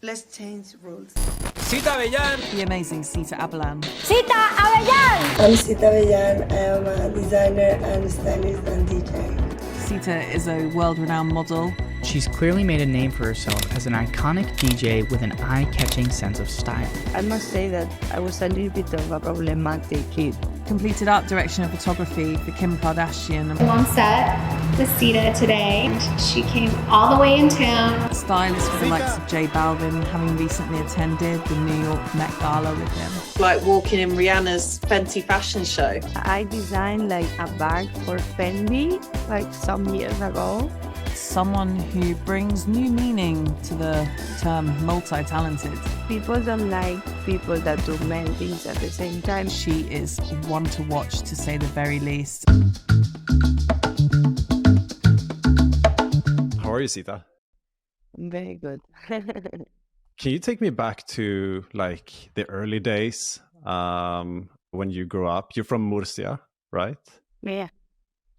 Let's change rules. Sita Avellan. The amazing Sita Avellan. Sita Avellan! I'm Sita Avellan. I am a designer and stylist and DJ. Sita is a world-renowned model. She's clearly made a name for herself as an iconic DJ with an eye-catching sense of style. I must say that I was a little bit of a problematic kid. Completed art direction and photography for Kim Kardashian. I'm on set with Sita today. She came all the way in town. Stylist for the likes of Balvin, having recently attended the New York Met Gala with him. Like walking in Rihanna's Fenty fashion show. I designed like a bag for Fendi like some years ago. Someone who brings new meaning to the term multi-talented. People don't like people that do many things at the same time. She is one to watch, to say the very least. How are you, Sita? Very good. Can you take me back to like the early days when you grew up? You're from Murcia, right? Yeah.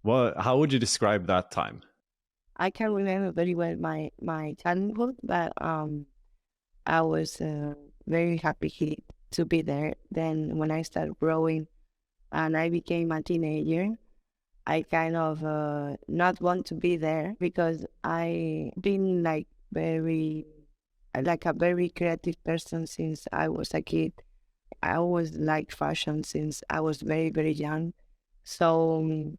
Well, how would you describe that time? I can remember very well my childhood, but I was very happy to be there. Then when I started growing and I became a teenager, I kind of not want to be there because I been like a very creative person since I was a kid. I always liked fashion since I was very, very young. So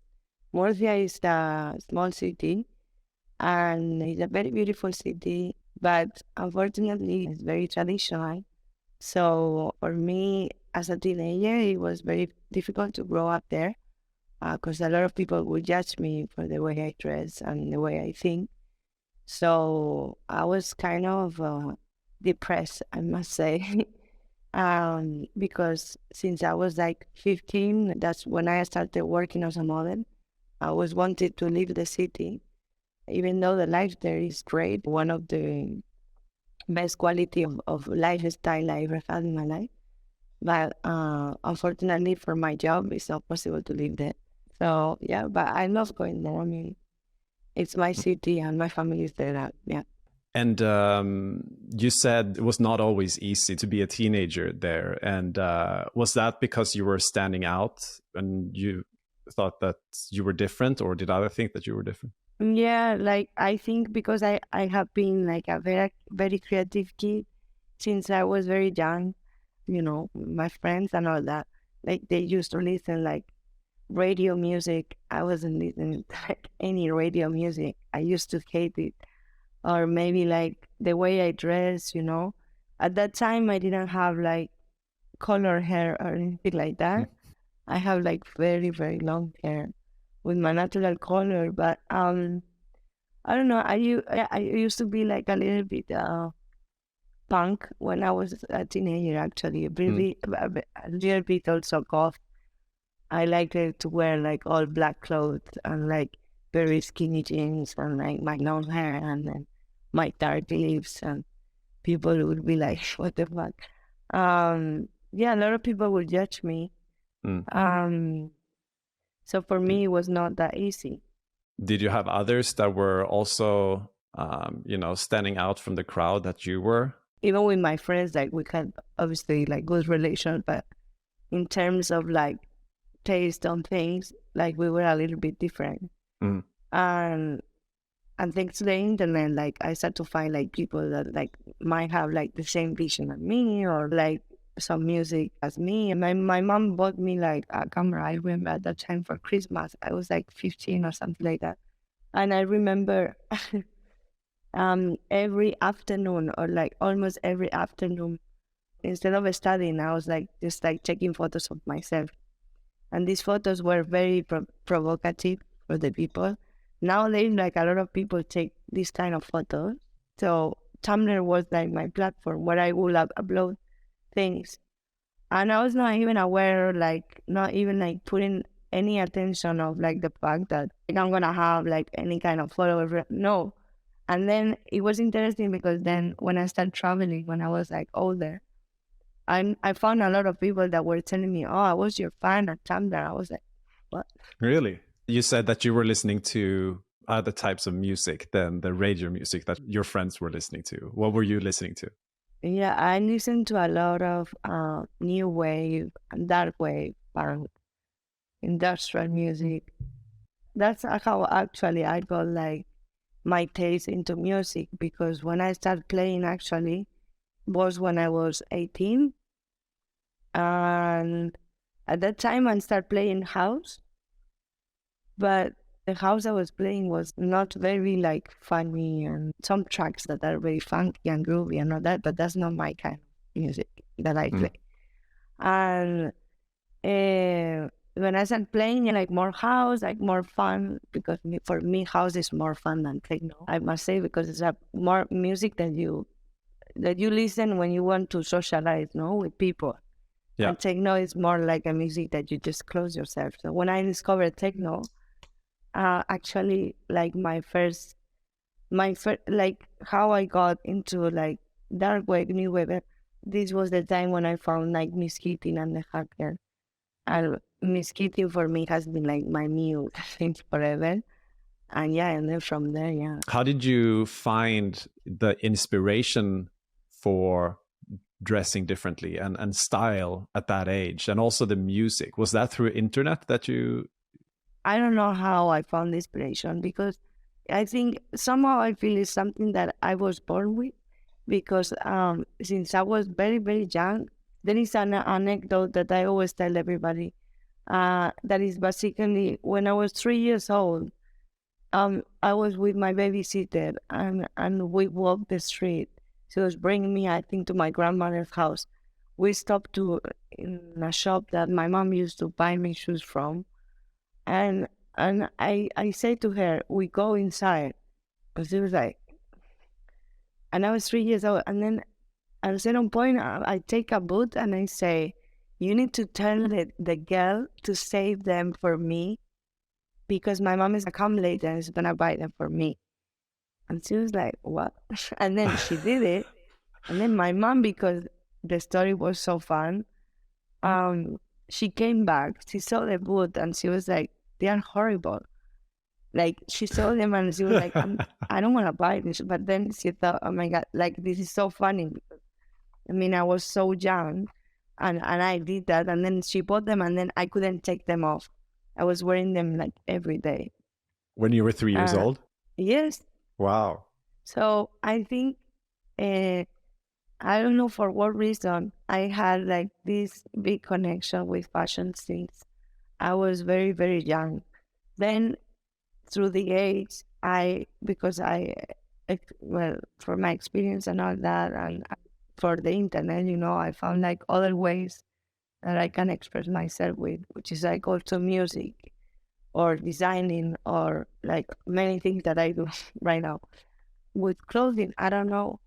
Murcia is a small city. And it's a very beautiful city, but unfortunately it's very traditional. So for me as a teenager, it was very difficult to grow up there because a lot of people would judge me for the way I dress and the way I think. So I was kind of depressed, I must say, because since I was like 15, that's when I started working as a model. I was wanted to leave the city. Even though the life there is great, one of the best quality of lifestyle I ever had in my life. But unfortunately for my job, it's not possible to live there. So yeah, but I love going there. I mean, it's my city and my family is there. Yeah. And you said it was not always easy to be a teenager there. And was that because you were standing out and you thought that you were different, or did others think that you were different? Yeah, like I think because I have been like a very, very creative kid since I was very young, you know, my friends and all that, like they used to listen like radio music. I wasn't listening to like any radio music. I used to hate it. Or maybe like the way I dress, you know. At that time, I didn't have like color hair or anything like that. I have like very, very long hair with my natural color, but I don't know. I used to be like a little bit punk when I was a teenager. Actually, a little bit also goth. I liked to wear like all black clothes and like very skinny jeans and like my long hair and then my dark lips, and people would be like, "What the fuck?" Yeah, a lot of people would judge me. So for me, it was not that easy. Did you have others that were also, standing out from the crowd that you were? Even with my friends, like we had obviously like good relations, but in terms of like taste on things, like we were a little bit different. And thanks to the internet, like I started to find like people that like might have like the same vision as me or like some music as me. And my mom bought me like a camera. I remember at that time for Christmas. I was like 15 or something like that. And I remember every afternoon or like almost every afternoon, instead of studying, I was like just like taking photos of myself. And these photos were very provocative for the people. Nowadays, like a lot of people take this kind of photos. So Tumblr was like my platform where I would upload things, and I was not even aware, like not even like putting any attention of like the fact that like, I'm gonna have like any kind of follower. No. And then it was interesting because then when I started traveling, when I was like older, I found a lot of people that were telling me, "Oh, I was your fan at Tumblr." I was like, "What?" Really? You said that you were listening to other types of music than the radio music that your friends were listening to. What were you listening to? Yeah, I listen to a lot of new wave, dark wave, punk, industrial music. That's how actually I got like my taste into music, because when I started playing actually was when I was 18, and at that time I started playing house, but the house I was playing was not very like funny, and some tracks that are very funky and groovy and all that, but that's not my kind of music that I play. And when I started playing like more house, like more fun, because for me house is more fun than techno, I must say, because it's a more music that you listen when you want to socialize, no, with people. Yeah. And techno is more like a music that you just close yourself. So when I discovered techno, actually, like my first, like how I got into like dark wave, new wave. This was the time when I found like Misbhv and the Hacker. And Misbhv for me has been like my muse since forever. And yeah, and then from there, yeah. How did you find the inspiration for dressing differently and style at that age, and also the music? Was that through internet that you... I don't know how I found inspiration, because I think somehow I feel it's something that I was born with, because since I was very, very young, there is an anecdote that I always tell everybody, that is basically when I was 3 years old, I was with my babysitter, and we walked the street. She was bringing me, I think, to my grandmother's house. We stopped in a shop that my mom used to buy me shoes from. And I say to her, we go inside. But she was like, and I was 3 years old. And then at a certain point, I take a boot and I say, you need to tell the girl to save them for me, because my mom is going to come later and is going to buy them for me. And she was like, what? And then she did it. And then my mom, because the story was so fun, she came back, she saw the boot, and she was like, they are horrible. Like, she saw them and she was like, I don't want to buy this. But then she thought, oh my God, like, this is so funny. I mean, I was so young, and I did that. And then she bought them, and then I couldn't take them off. I was wearing them like every day. When you were 3 years old? Yes. Wow. So I think, I don't know for what reason, I had like this big connection with fashion since I was very, very young. Then through the age, because for my experience and all that, and for the internet, I found like other ways that I can express myself with, which is like also music or designing, or like many things that I do right now. With clothing, I don't know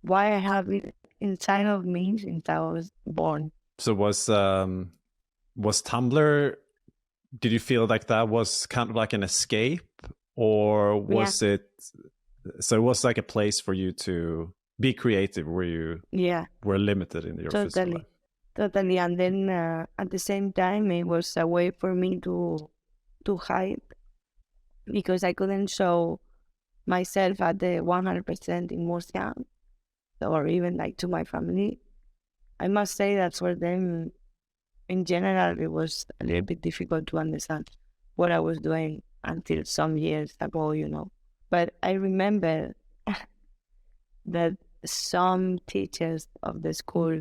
why I have it inside of me since I was born. So was Tumblr, did you feel like that was kind of like an escape, or was it, so it was like a place for you to be creative, where you were limited in your physical life? Totally. And then at the same time, it was a way for me to hide, because I couldn't show myself at the 100% in Murcia, or even like to my family. I must say that for them, in general, it was a little bit difficult to understand what I was doing until some years ago, But I remember that some teachers of the school,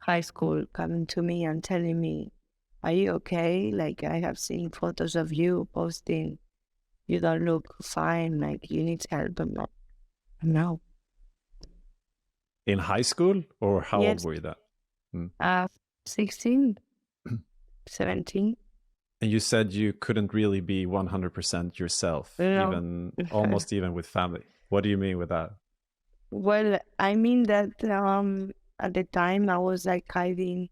high school, coming to me and telling me, are you okay? Like, I have seen photos of you posting. You don't look fine. Like, you need help. I'm like, no. In high school, or how old were you then? 16, 17. And you said you couldn't really be 100% yourself, even almost even with family. What do you mean with that? Well, I mean that at the time I was like hiding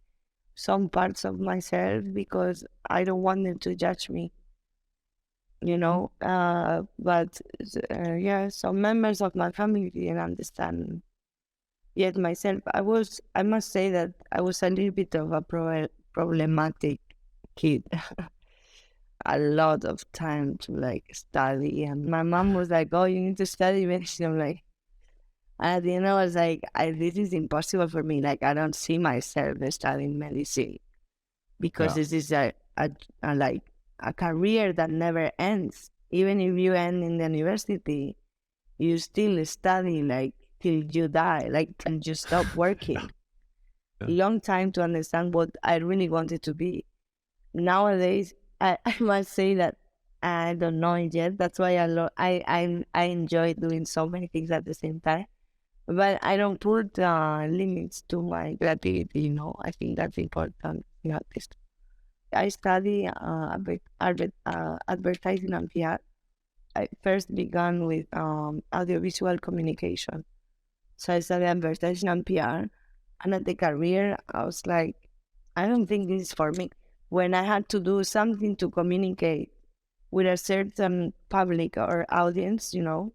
some parts of myself because I don't want them to judge me, but some members of my family didn't understand yet myself. I must say that I was a little bit of a problematic kid. A lot of time to like study, and my mom was like, oh, you need to study medicine. I'm like, And at the end, I was like, this is impossible for me. Like, I don't see myself studying medicine because this is a career that never ends. Even if you end in the university, you still study like till you die, like till you stop working. Long time to understand what I really wanted to be. Nowadays, I must say that I don't know it yet. That's why I enjoy doing so many things at the same time. But I don't put limits to my creativity, you know. I think that's important in artist. I study advertising and PR. I first began with audiovisual communication. So I studied advertising and PR. And at the career, I was like, I don't think this is for me. When I had to do something to communicate with a certain public or audience, you know,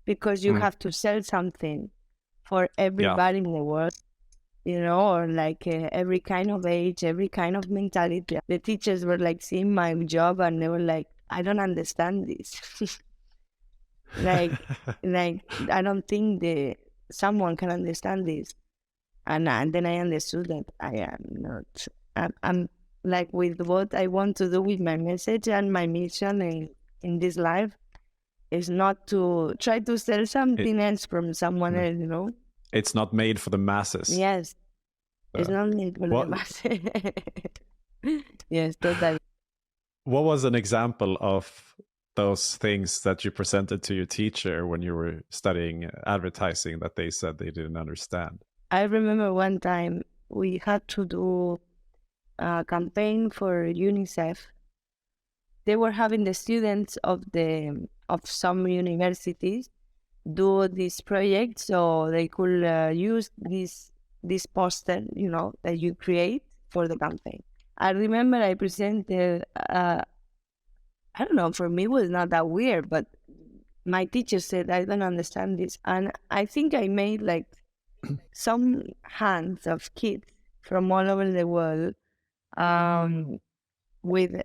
because you have to sell something for everybody in the world, you know, or like every kind of age, every kind of mentality. The teachers were like seeing my job and they were like, I don't understand this. like I don't think someone can understand this. And then I understood that I am not. I'm like with what I want to do with my message and my mission in this life is not to try to sell something else from someone else, you know. It's not made for the masses. Yes, it's not made for the masses. Yes, totally. What was an example of those things that you presented to your teacher when you were studying advertising that they said they didn't understand? I remember one time we had to do a campaign for UNICEF. They were having the students of some universities do this project so they could use this poster, you know, that you create for the campaign. I remember I presented, I don't know, for me it was not that weird, but my teacher said, I don't understand this. And I think I made like some hands of kids from all over the world with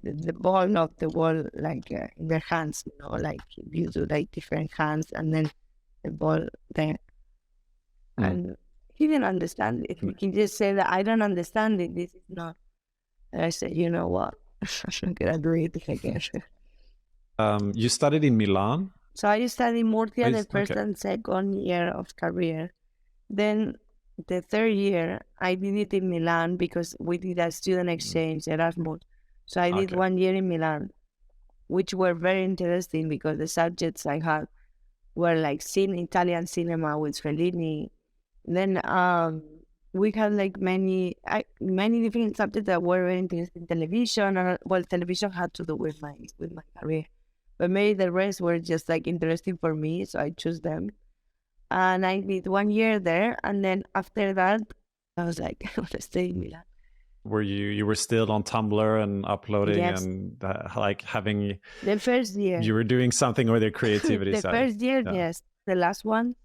the ball of the ball like in their hands, you know, like you do like different hands and then the ball there. And he didn't understand it. He just said that I don't understand it. This is not. And I said, you know what? I'm gonna do it again. You studied in Milan? So I studied Murcia the first and second year of career. Then the third year, I did it in Milan because we did a student exchange, Erasmus. So I did 1 year in Milan, which were very interesting because the subjects I had were like Italian cinema with Fellini. Then we had like many different subjects that were very interesting. Television, television had to do with my career. But maybe the rest were just like interesting for me, so I chose them. And I did 1 year there, and then after that, I was like, I want to stay in Milan. Were you were still on Tumblr and uploading and like having the first year? You were doing something with your creativity the side. first year, yes. The last one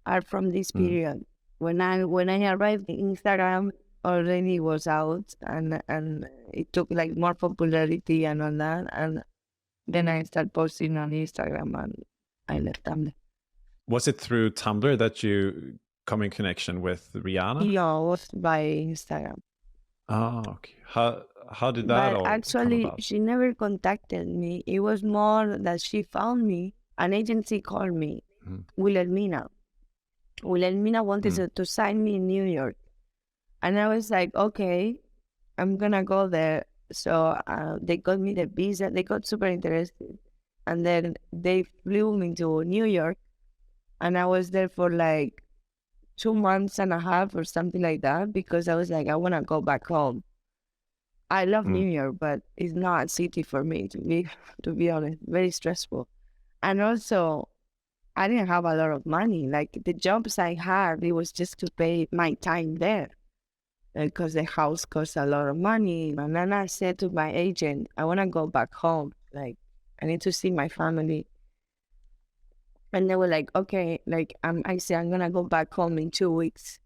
are from this period. When I arrived, Instagram already was out, and it took like more popularity and all that, and then I started posting on Instagram and I left Tumblr. Was it through Tumblr that you come in connection with Rihanna? Yeah, it was by Instagram. Oh, okay. How did that all actually, come about? She never contacted me. It was more that she found me. An agency called me, Wilhelmina. Wilhelmina wanted to sign me in New York. And I was like, okay, I'm going to go there. So they got me the visa. They got super interested. And then they flew me to New York. And I was there for like 2 months and a half or something like that because I was like, I want to go back home. I love New York, but it's not a city for me, to be honest. Very stressful. And also, I didn't have a lot of money. Like the jobs I had, it was just to pay my time there because the house cost a lot of money. And then I said to my agent, I want to go back home. Like, I need to see my family. And they were like, okay, like I said, I'm going to go back home in 2 weeks.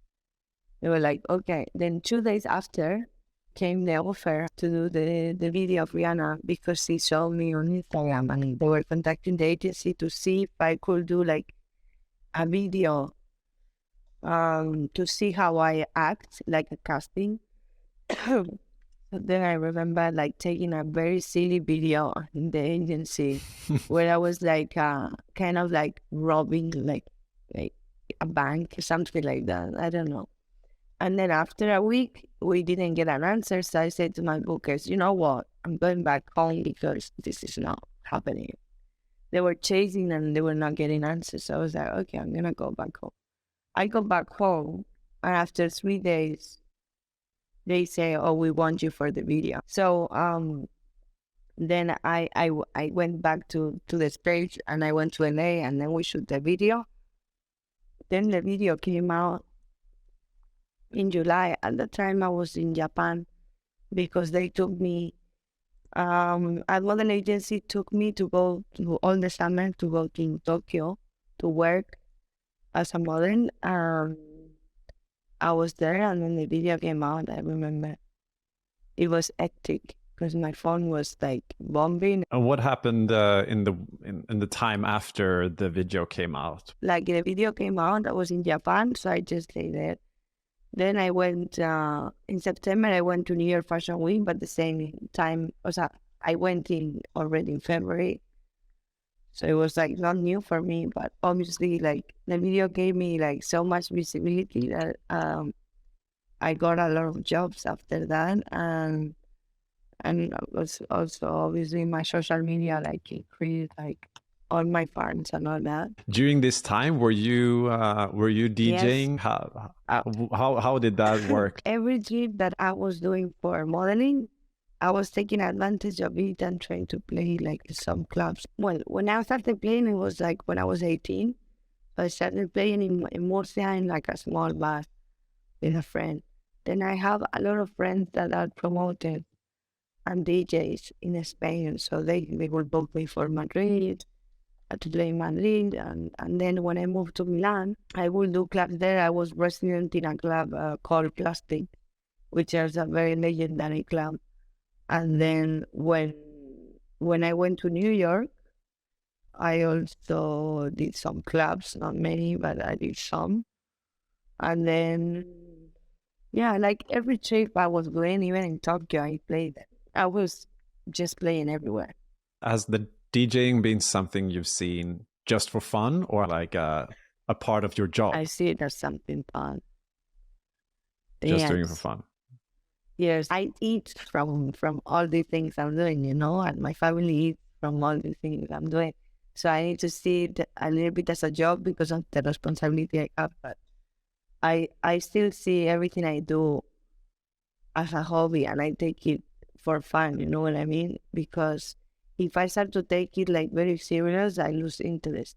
They were like, okay. Then 2 days after came the offer to do the video of Rihanna because she saw me on Instagram and they were contacting the agency to see if I could do like a video to see how I act, like a casting. So then I remember like taking a very silly video in the agency where I was like kind of like robbing like a bank or something like that. I don't know. And then after a week, we didn't get an answer. So I said to my bookers, you know what? I'm going back home because this is not happening. They were chasing and they were not getting answers. So I was like, okay, I'm going to go back home. I go back home, and after 3 days, they say, oh, we want you for the video. So then I went back to the stage, and I went to LA, and then we shoot the video. Then the video came out in July. At the time, I was in Japan because they took me, a model agency took me to go to all the summer to go to Tokyo to work as a model. I was there, and when the video came out, I remember it was hectic because my phone was like bombing. And what happened in the time after the video came out? Like the video came out, I was in Japan, so I just stayed there. Then I went in September. I went to New York Fashion Week, but the same time, I went in already in February. So it was like not new for me, but obviously like the video gave me like so much visibility that I got a lot of jobs after that, and it was also obviously my social media like increased like all my fans and all that. During this time, were you DJing? Yes. How did that work? Every trip that I was doing for modeling, I was taking advantage of it and trying to play like some clubs. Well, when I started playing, it was like when I was 18. So I started playing in Murcia in like a small bar with a friend. Then I have a lot of friends that are promoted and DJs in Spain. So they will book me for Madrid, to play in Madrid. And then when I moved to Milan, I would do clubs there. I was resident in a club called Plastic, which is a very legendary club. And then when I went to New York, I also did some clubs, not many, but I did some. And then, yeah, like every trip I was going, even in Tokyo, I played. I was just playing everywhere. Has the DJing been something you've seen just for fun, or like a part of your job? I see it as something fun. Just doing it for fun. Yes, I eat from all the things I'm doing, and my family eats from all the things I'm doing. So I need to see it a little bit as a job because of the responsibility I have. But I still see everything I do as a hobby, and I take it for fun, you know what I mean? Because if I start to take it like very serious, I lose interest.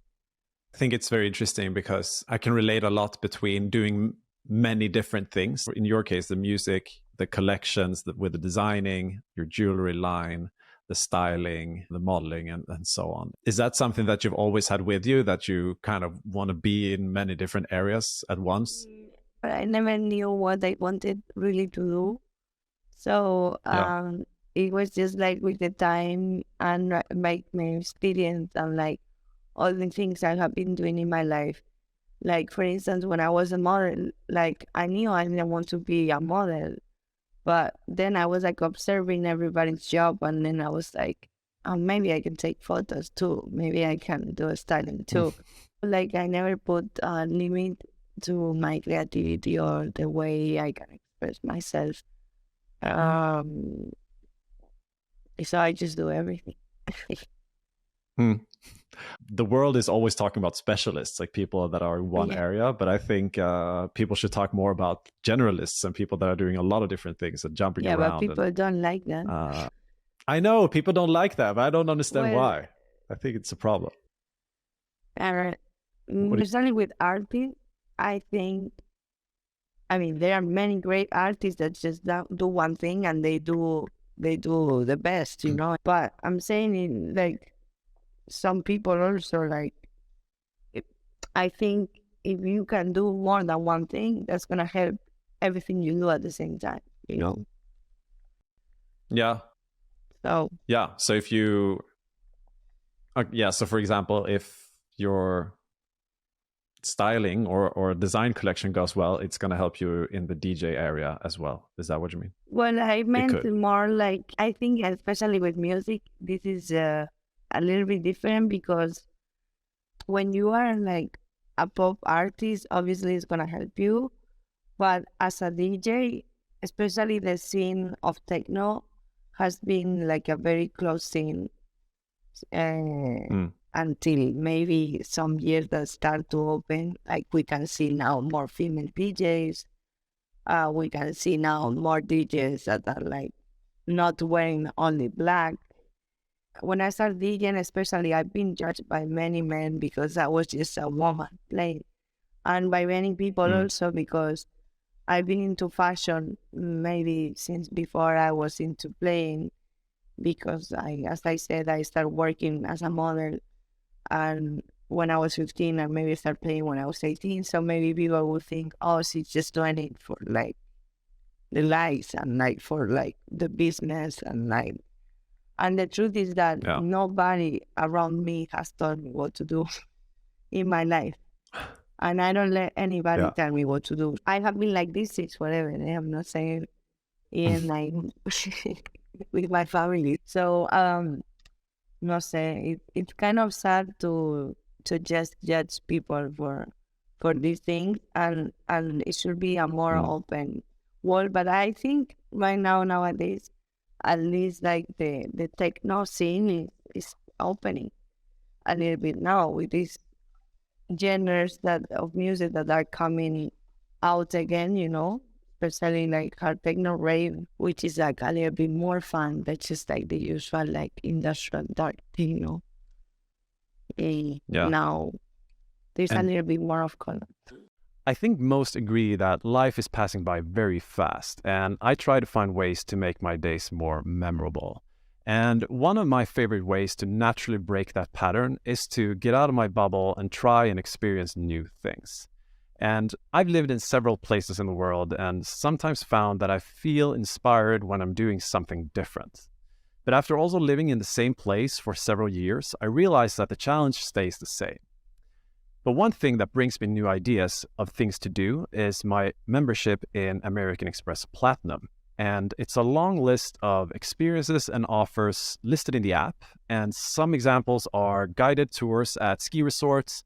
I think it's very interesting because I can relate a lot between doing many different things. In your case, the music, the collections, with the designing, your jewelry line, the styling, the modeling, and so on. Is that something that you've always had with you, that you kind of want to be in many different areas at once? But I never knew what I wanted really to do. So it was just like with the time and my experience and like all the things I have been doing in my life. Like, for instance, when I was a model, like I knew I didn't want to be a model. But then I was like observing everybody's job, and then I was like, oh, maybe I can take photos too. Maybe I can do styling too. Like I never put a limit to my creativity or the way I can express myself. So I just do everything. The world is always talking about specialists, like people that are in one area, but I think people should talk more about generalists and people that are doing a lot of different things and jumping around. Yeah, but people don't like that. I know people don't like that, but I don't understand why. I think it's a problem. Especially with artists, I think, there are many great artists that just do one thing and they do the best, But I'm saying like some people also like, I think if you can do more than one thing, that's gonna help everything you do at the same time, Yeah. So yeah. So if you, so for example, if you're styling or design collection goes well, it's going to help you in the DJ area as well. Is that what you mean? Well, I meant could. more like, I think especially with music, this is a little bit different because when you are like a pop artist, obviously it's gonna help you. But as a DJ, especially the scene of techno has been like a very close scene until maybe some years that start to open. Like we can see now more female DJs. We can see now more DJs that are like not wearing only black. When I started DJing, especially, I've been judged by many men because I was just a woman playing, and by many people also because I've been into fashion maybe since before I was into playing, because as I said, I started working as a model, and when I was 15, I maybe started playing when I was 18. So maybe people would think, oh, she's just doing it for like the likes and like for like the business and like. And the truth is that nobody around me has told me what to do in my life. And I don't let anybody tell me what to do. I have been like this since forever. I'm not saying in like with my family. So no say it's kind of sad to just judge people for these things, and it should be a more open world. But I think right now nowadays, at least like the techno scene is opening a little bit now with these genres of music that are coming out again, you know, especially like hard techno rave, which is like a little bit more fun. That's just like the usual like industrial dark thing, you know. Now there's a little bit more of color. I think most agree that life is passing by very fast, and I try to find ways to make my days more memorable. And one of my favorite ways to naturally break that pattern is to get out of my bubble and try and experience new things. And I've lived in several places in the world and sometimes found that I feel inspired when I'm doing something different. But after also living in the same place for several years, I realized that the challenge stays the same. But one thing that brings me new ideas of things to do is my membership in American Express Platinum. And it's a long list of experiences and offers listed in the app. And some examples are guided tours at ski resorts,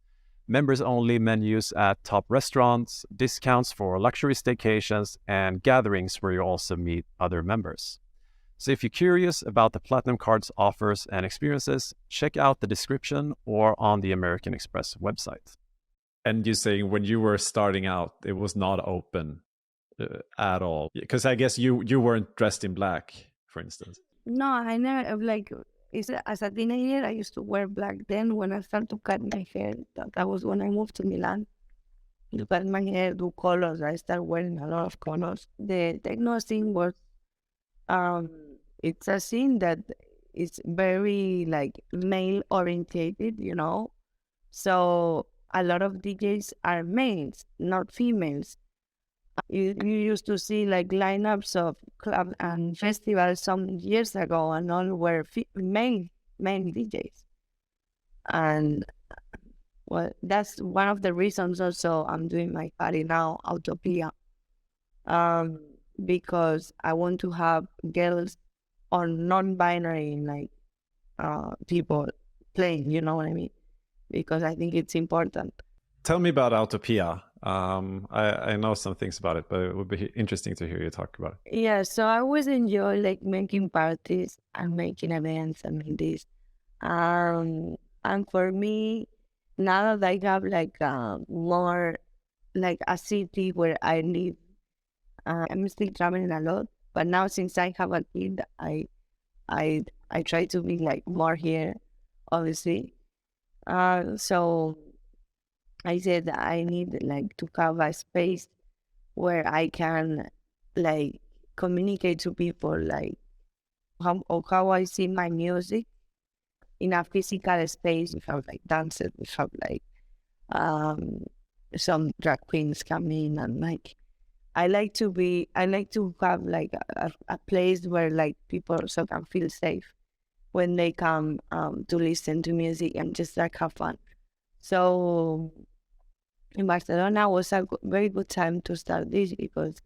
members-only menus at top restaurants, discounts for luxury staycations, and gatherings where you also meet other members. So if you're curious about the Platinum Card's offers and experiences, check out the description or on the American Express website. And you're saying when you were starting out, it was not open at all? Because I guess you weren't dressed in black, for instance. No, I never, like, as a teenager, I used to wear black. Then when I started to cut my hair, that was when I moved to Milan. To cut my hair, do colors, I started wearing a lot of colors. The techno scene was, it's a scene that is very like male orientated, you know. So a lot of DJs are males, not females. You used to see like lineups of clubs and festivals some years ago, and all were male DJs. And well, that's one of the reasons also I'm doing my party now, Utopia, because I want to have girls or non-binary like people playing, you know what I mean? Because I think it's important. Tell me about Utopia. I know some things about it, but it would be interesting to hear you talk about it. Yeah, so I always enjoy like making parties and making events and this. And for me, now that I have like more like a city where I live, I'm still traveling a lot. But now since I have a kid, I try to be like more here, obviously. So I said I need like to have a space where I can like communicate to people like how I see my music in a physical space. We have like dancers, we have like some drag queens come in, and like I like to have like a place where like people also can feel safe when they come to listen to music and just like have fun. So in Barcelona was a very good time to start this because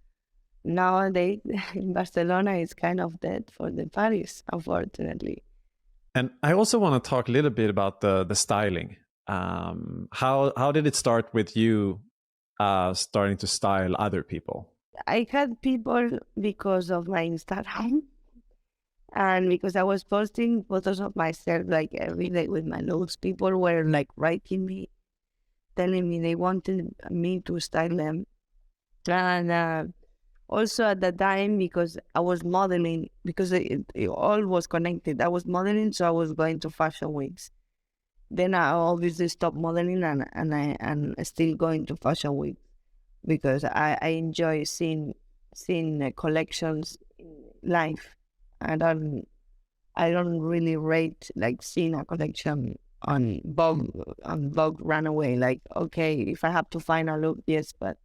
nowadays in Barcelona it's kind of dead for the parties, unfortunately. And I also want to talk a little bit about the styling. How did it start with you starting to style other people? I had people because of my Instagram and because I was posting photos of myself like every day with my looks. People were like writing me, telling me they wanted me to style them. And also at the time, because I was modeling, because it all was connected. I was modeling, so I was going to fashion weeks. Then I obviously stopped modeling and still going to fashion weeks because I enjoy seeing collections live. I don't really rate like seeing a collection on Vogue Runaway. Like, okay, if I have to find a look, yes, but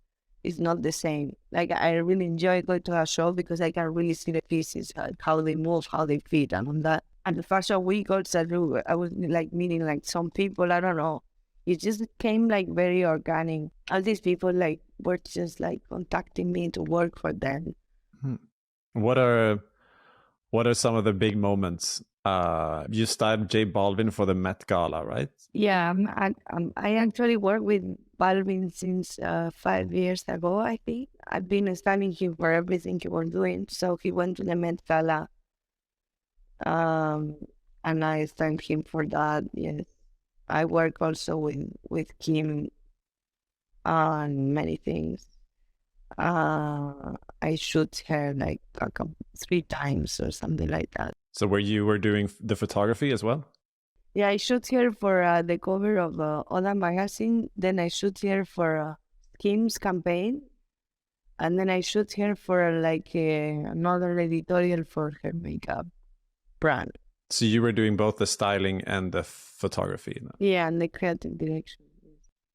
it's not the same. Like, I really enjoy going to a show because I can really see the pieces, how they move, how they fit, and on that. And the fashion week also, I was like meeting like some people, I don't know. It just came like very organic. All these people like were just like contacting me to work for them. What are some of the big moments? You styled J Balvin for the Met Gala, right? Yeah, I actually worked with Balvin since 5 years ago, I think. I've been styling him for everything he was doing. So he went to the Met Gala, and I styled him for that, yes. I work also with Kim on many things. I shoot her like 3 times or something like that. So where you were doing the photography as well? Yeah, I shoot her for the cover of Oda magazine. Then I shoot her for Kim's campaign. And then I shoot her for like another editorial for her makeup brand. So you were doing both the styling and the photography? No? Yeah, and the creative direction.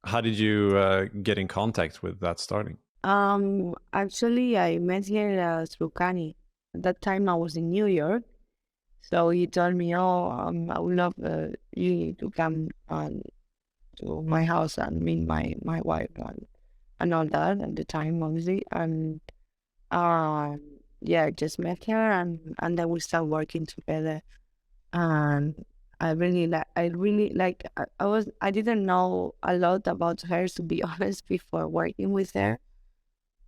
How did you get in contact with that starting? Actually, I met her through Kanye. At that time, I was in New York. So he told me, I would love you to come to my house and meet my wife and all that at the time, obviously. And yeah, I just met her and then we started working together. And I didn't know a lot about her, to be honest, before working with her.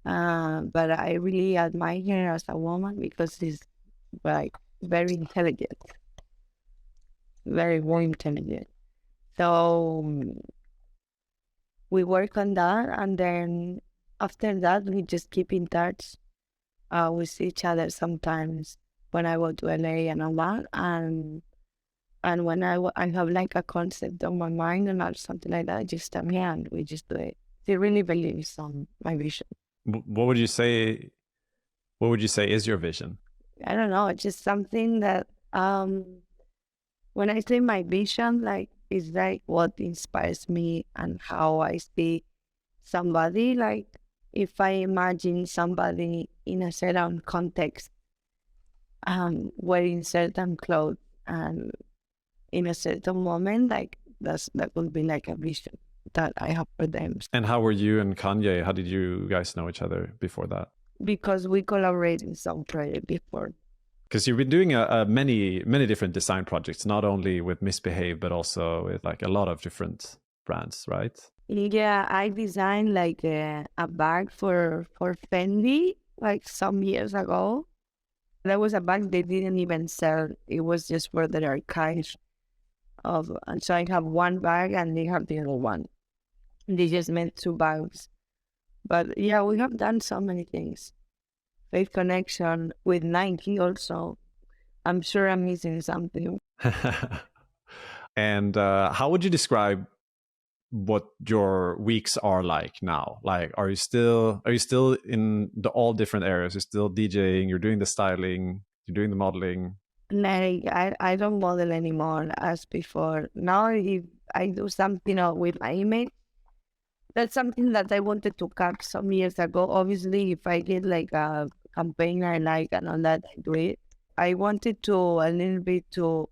But I really admire her as a woman because she's like very intelligent, very intelligent. So we work on that, and then after that we just keep in touch. We see each other sometimes when I go to LA and all that, and when I have like a concept on my mind or something like that, just tell me and we just do it. She really believes on my vision. What would you say? What would you say is your vision? I don't know. It's just something that when I say my vision, like it's like what inspires me and how I see somebody. Like if I imagine somebody in a certain context, wearing certain clothes and in a certain moment, like that would be like a vision that I have for them. And how were you and Kanye? How did you guys know each other before that? Because we collaborated in some project before. Because you've been doing many different design projects, not only with Misbhv, but also with like a lot of different brands, right? Yeah, I designed like a bag for Fendi like some years ago. That was a bag they didn't even sell. It was just for the archive of, and so I have one bag and they have the other one. They just made 2 bags. But yeah, we have done so many things. With Connexion, with Nike also. I'm sure I'm missing something. And how would you describe what your weeks are like now? Like, are you still in all different areas? You're still DJing, you're doing the styling, you're doing the modeling? Like, I don't model anymore as before. Now if I do something with my image, that's something that I wanted to cut some years ago. Obviously, if I get like a campaign I like and all that, I do it. I wanted to a little bit to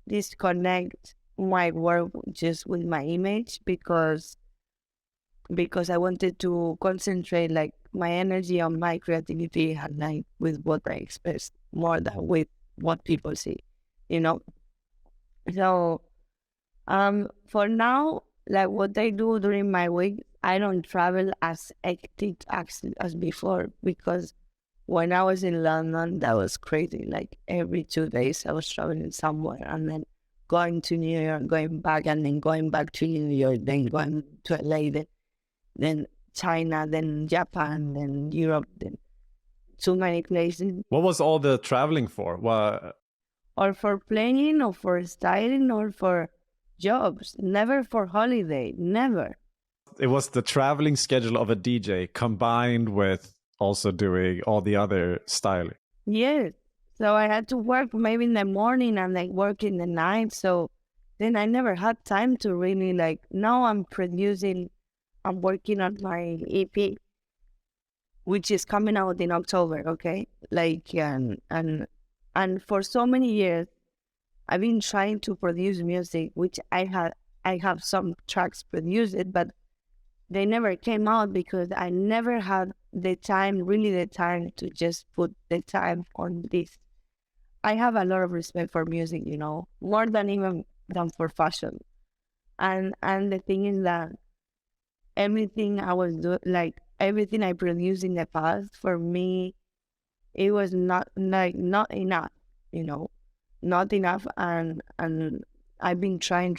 disconnect my work just with my image because because I wanted to concentrate like my energy on my creativity and like with what I express more than with what people see, you know. So for now, like what I do during my week, I don't travel as hectic as before, because when I was in London, that was crazy. Like every 2 days I was traveling somewhere and then going to New York, going back, and then going back to New York, then going to LA, then China, then Japan, then Europe, then too many places. What was all the traveling for? Or for playing, or for styling, or for jobs. Never for holiday, never. It was the traveling schedule of a DJ combined with also doing all the other styling. Yes. So I had to work maybe in the morning and like work in the night. So then I never had time to really like, now I'm working on my EP, which is coming out in October, okay? Like, and for so many years, I've been trying to produce music, which I have some tracks produced, but they never came out because I never had the time to just put the time on this. I have a lot of respect for music, you know, more than even than for fashion. And the thing is that everything I was doing, like everything I produced in the past, for me, it was not enough, you know, not enough. And I've been trying.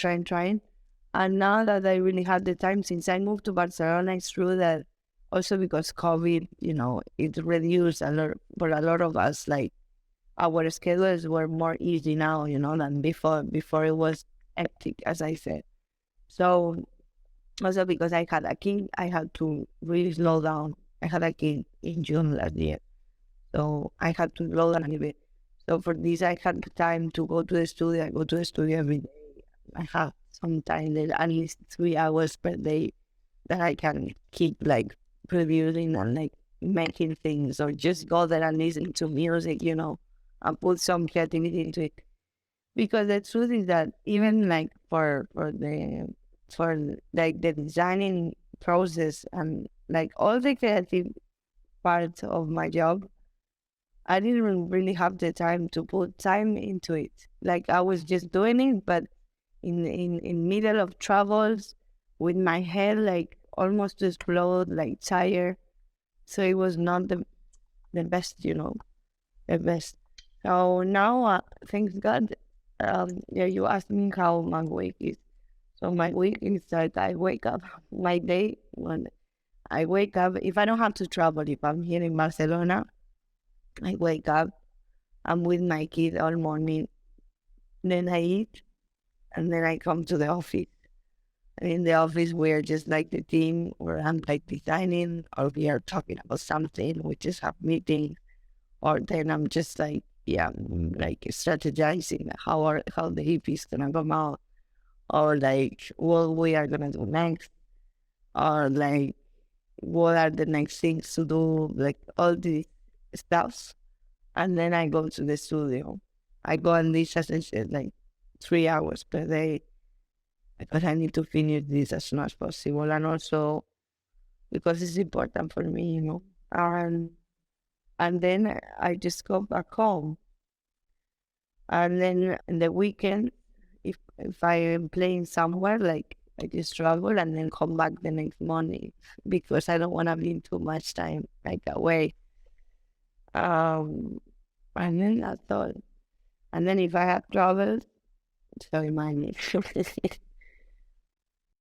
And now that I really had the time, since I moved to Barcelona, it's true that also because COVID, you know, it reduced a lot for a lot of us. Like our schedules were more easy now, you know, than before. Before it was hectic, as I said. So also because I had a kid, I had to really slow down. I had a kid in June last year, so I had to slow down a little bit. So for this, I had the time to go to the studio. I go to the studio every day. I have some time, at least 3 hours per day, that I can keep like producing and like making things, or just go there and listen to music, you know, and put some creativity into it. Because the truth is that even like for like the designing process and like all the creative parts of my job, I didn't really have the time to put time into it. Like I was just doing it, but in middle of travels, with my head like almost to explode, like tired. So it was not the best, you know, the best. So now, thanks God, yeah, you asked me how my week is. So my week is that I wake up, my day, when I wake up, if I don't have to travel, if I'm here in Barcelona, I wake up, I'm with my kid all morning, then I eat, and then I come to the office. And in the office, we're just like the team, where I'm like designing, or we are talking about something, we just have meetings, or then I'm just like, yeah, like strategizing how the EP is gonna come out, or like what we are gonna do next, or like what are the next things to do, like all these stuff. And then I go to the studio. I go on this, as I said, like 3 hours per day, because I need to finish this as soon as possible, and also because it's important for me, you know. And then I just go back home. And then in the weekend, if I am playing somewhere, like I just travel and then come back the next morning, because I don't want to be too much time like away. And then I thought, and then if I have traveled, so remind me.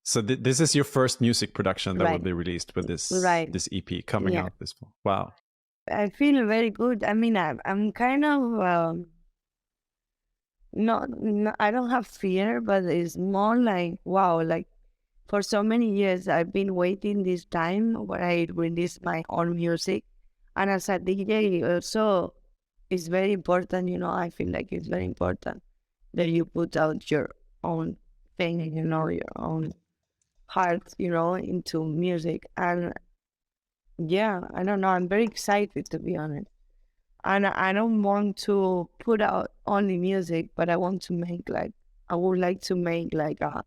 So this is your first music production that Right. will be released with this Right. this EP coming Yeah. out this fall. Wow. I feel very good. I mean, I'm kind of not, I don't have fear, but it's more like, wow, like for so many years I've been waiting this time where I release my own music. And as a DJ also, it's very important, you know, I feel like it's very important that you put out your own thing, you know, your own heart, you know, into music. And yeah, I don't know, I'm very excited, to be honest. And I don't want to put out only music, but I want to make like, I would like to make like a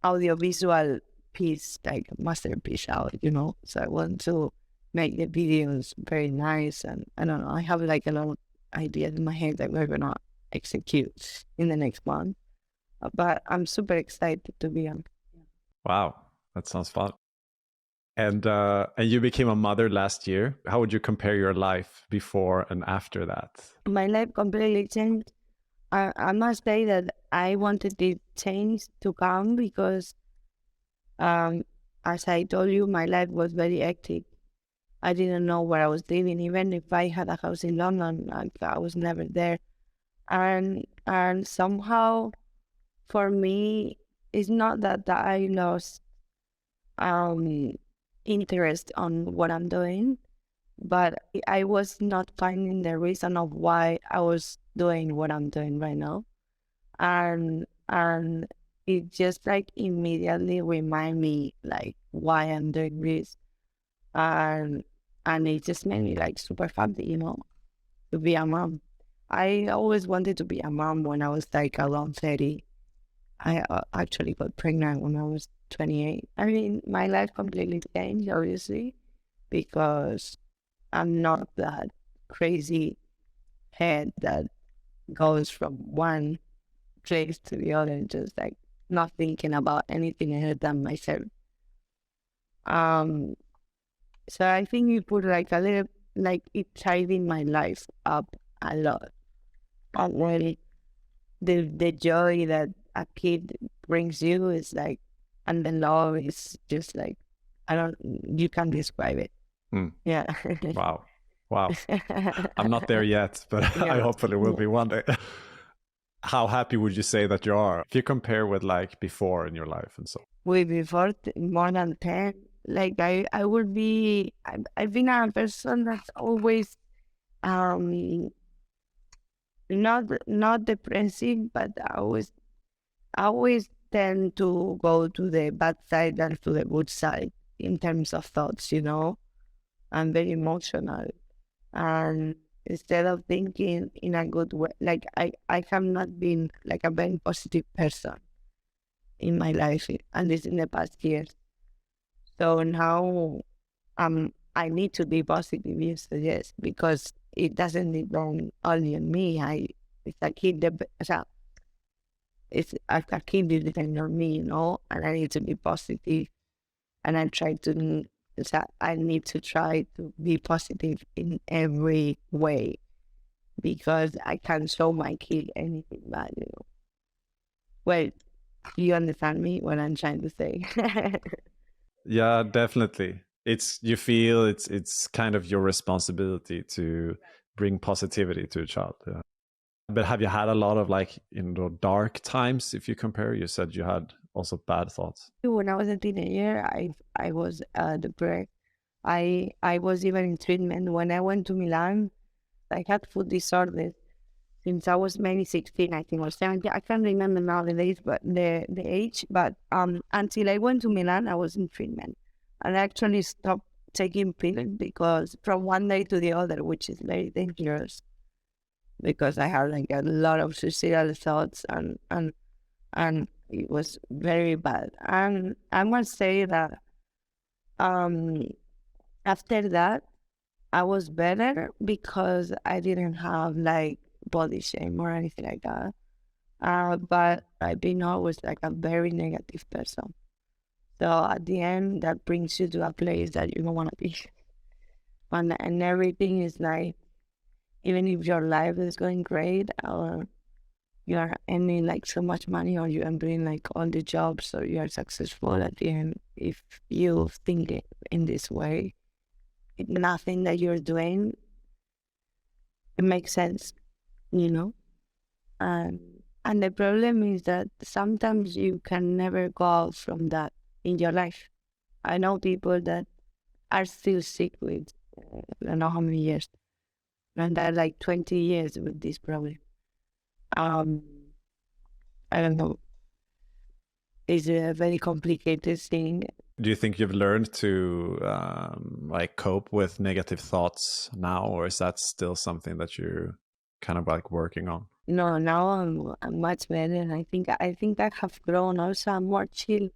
audiovisual piece, like masterpiece out, you know. So I want to make the videos very nice, and I don't know. I have like a lot of ideas in my head that we're gonna execute in the next month. But I'm super excited to be on. Wow, that sounds fun. And you became a mother last year. How would you compare your life before and after that? My life completely changed. I must say that I wanted the change to come because, as I told you, my life was very hectic. I didn't know where I was living. Even if I had a house in London, I was never there. And somehow, for me, it's not that I lost interest on what I'm doing, but I was not finding the reason of why I was doing what I'm doing right now. And it just like immediately remind me like why I'm doing this. And it just made me like super happy, you know, to be a mom. I always wanted to be a mom when I was like around 30. I actually got pregnant when I was 28. I mean, my life completely changed, obviously, because I'm not that crazy head that goes from one place to the other, just like not thinking about anything other than myself. So I think you put like a little, like it tidied my life up a lot. And really, the joy that a kid brings you is like, and the love is just like, you can't describe it. Yeah. Wow. I'm not there yet, but Yeah. I hopefully will be one day. How happy would you say that you are if you compare with like before in your life and so? Way before, more than 10, like I would be, I've been a person that's always not depressive, but I always tend to go to the bad side and to the good side in terms of thoughts, you know. I'm very emotional, and instead of thinking in a good way, like I have not been like a very positive person in my life, at least in the past years. So now I need to be positive, yes, because it doesn't depend only on me. It's a kid, it's a kid depends on me, you know, and I need to be positive, and I need to try to be positive in every way, because I can't show my kid anything bad, you know. Well, you understand me what I'm trying to say? Yeah, definitely. You feel it's kind of your responsibility to bring positivity to a child. Yeah. But have you had a lot of like, dark times if you compare? You said you had also bad thoughts. When I was a teenager, I was depressed. I was even in treatment. When I went to Milan, I had food disorders since I was maybe 16, I think, or 17. I can't remember now the age, but the age. But until I went to Milan, I was in treatment. And I actually stopped taking pills because from one day to the other, which is very dangerous, because I had like a lot of suicidal thoughts, and it was very bad. And I must say that after that, I was better because I didn't have like body shame or anything like that. But I've been always like a very negative person. So at the end, that brings you to a place that you don't want to be. And everything is like, even if your life is going great, or you are earning like so much money, or you are doing like all the jobs, so you are successful at the end, if you think it in this way, nothing that you're doing, it makes sense, you know? And the problem is that sometimes you can never go out from that in your life. I know people that are still sick with, I don't know how many years, and they're like 20 years with this problem. I don't know. It's a very complicated thing. Do you think you've learned to like cope with negative thoughts now, or is that still something that you're kind of like working on? No, now I'm much better. And I think I have grown also. I'm more chill.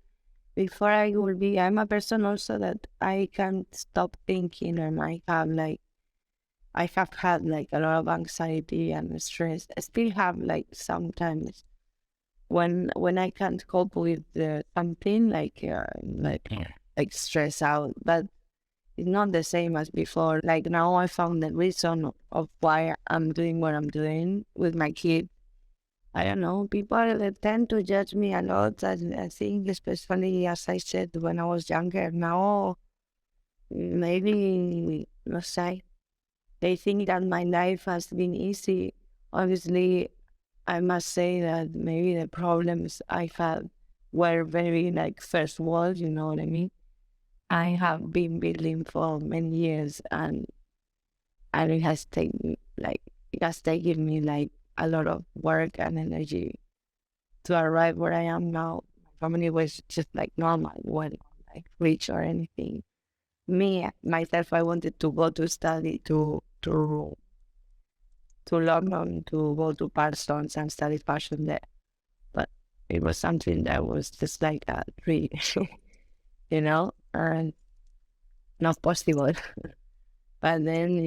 Before I'm a person also that I can't stop thinking, and I have had like a lot of anxiety and stress. I still have like sometimes when I can't cope with something like stress out, but it's not the same as before. Like now I found the reason of why I'm doing what I'm doing with my kid. I don't know, people they tend to judge me a lot. I think, especially as I said when I was younger. Now, maybe, no say, they think that my life has been easy. Obviously, I must say that maybe the problems I had were very like first world, you know what I mean? I have been building for many years, and it has taken me like a lot of work and energy to arrive where I am now. My family was just like normal, wasn't like rich or anything. Me myself, I wanted to go to study to London to go to Parsons and study fashion there, but it was something that was just like a dream, and not possible. But then,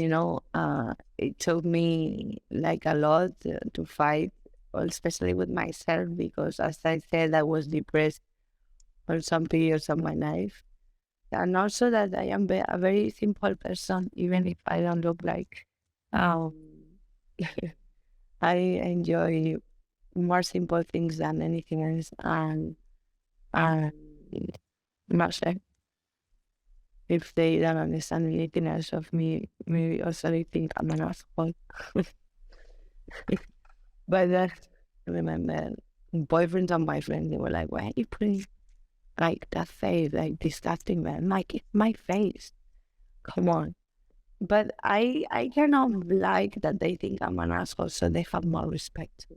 it took me like a lot to fight, well, especially with myself, because as I said, I was depressed for some periods of my life. And also that I am a very simple person, even if I don't look like. Um, I enjoy more simple things than anything else. And not sure if they don't understand anything else of me, maybe also they think I'm an asshole. But I remember boyfriends and my friends, they were like, why are you putting like that face, like disgusting, man? Like, it's my face. Come on. But I kind of like that they think I'm an asshole, so they have more respect.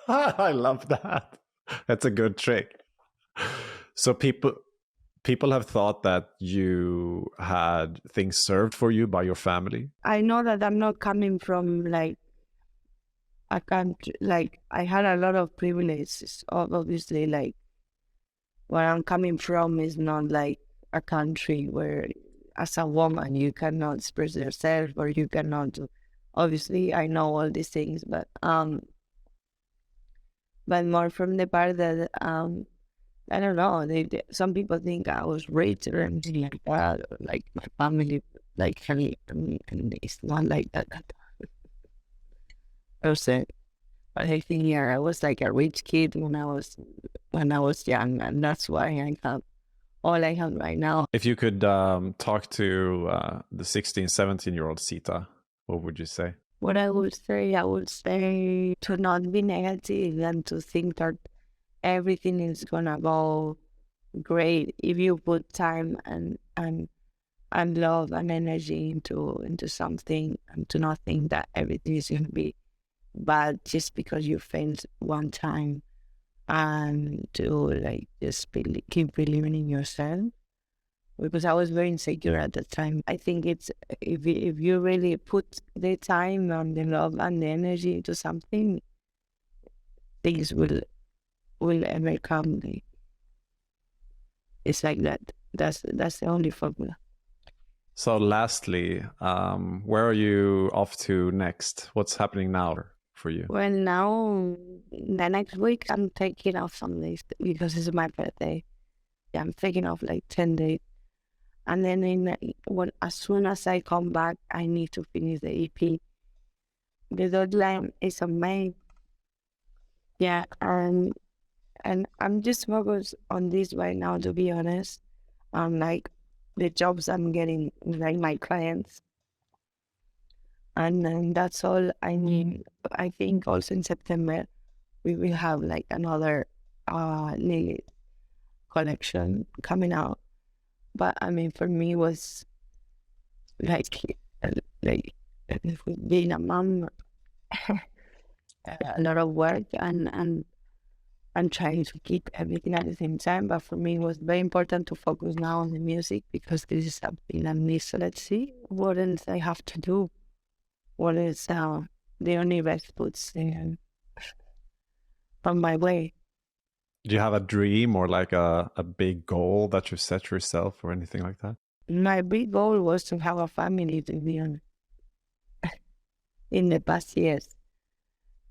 I love that. That's a good trick. So people have thought that you had things served for you by your family. I know that I'm not coming from like a country, like I had a lot of privileges. Obviously, like where I'm coming from is not like a country where as a woman you cannot express yourself or you cannot do. Obviously, I know all these things, but more from the part that I don't know. Some people think I was rich or anything like that, or like my family, like heavy, and it's not like that. But I think I was like a rich kid when I was young, and that's why I have all I have right now. If you could talk to the 16, 17-year-old Sita, what would you say? What I would say to not be negative and to think that everything is gonna go great if you put time and love and energy into something, and to not think that everything is gonna be bad just because you failed one time, and to like just keep believing in yourself. Because I was very insecure at the time. I think it's if you really put the time and the love and the energy into something, things will ever come. It's like that. That's the only formula. So lastly, where are you off to next? What's happening now for you? Well, now the next week I'm taking off some days because it's my birthday. Yeah, I'm taking off like 10 days. And then as soon as I come back, I need to finish the EP. The deadline is on May. Yeah, and I'm just focused on this right now, to be honest. Like the jobs I'm getting, like my clients. And then that's all I need. I think also in September, we will have like another new collection coming out. But I mean, for me, was like being a mom, a lot of work and trying to keep everything at the same time. But for me, it was very important to focus now on the music because this is something I miss. So let's see what else I have to do. What is the universe puts from my way. Do you have a dream or like a big goal that you set yourself or anything like that? My big goal was to have a family, to be honest, in the past years.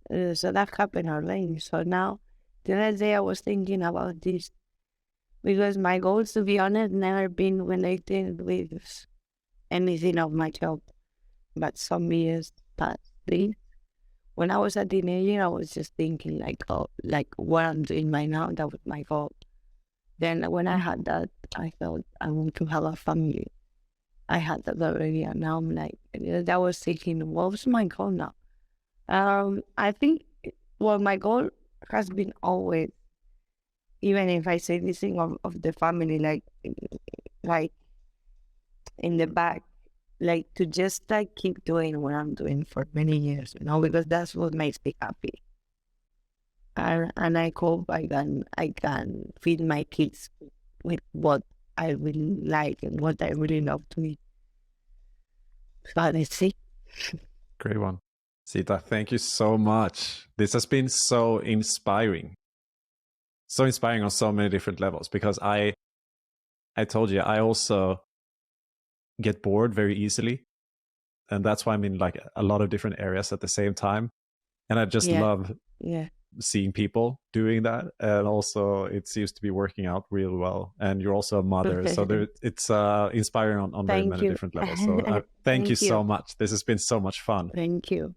So that happened already. So now, the other day I was thinking about this because my goals, to be honest, never been related with anything of my job. But some years past, when I was a teenager, I was just thinking like, oh, like what I'm doing right now, that was my goal. Then when I had that, I thought I want to have a family. I had that already, and now I'm like, that was thinking, what was my goal now? I think, well, my goal has been always, even if I say this thing of the family, like in the back, like to just like keep doing what I'm doing for many years, you know, because that's what makes me happy. And I hope I can feed my kids with what I really like and what I really love to eat. But let's see. Great one. Sita, thank you so much. This has been so inspiring. So inspiring on so many different levels, because I told you, I also get bored very easily. And that's why I'm in like a lot of different areas at the same time. And I just love seeing people doing that. And also it seems to be working out real well. And you're also a mother. So it's inspiring on very many different levels. So thank you so much. This has been so much fun. Thank you.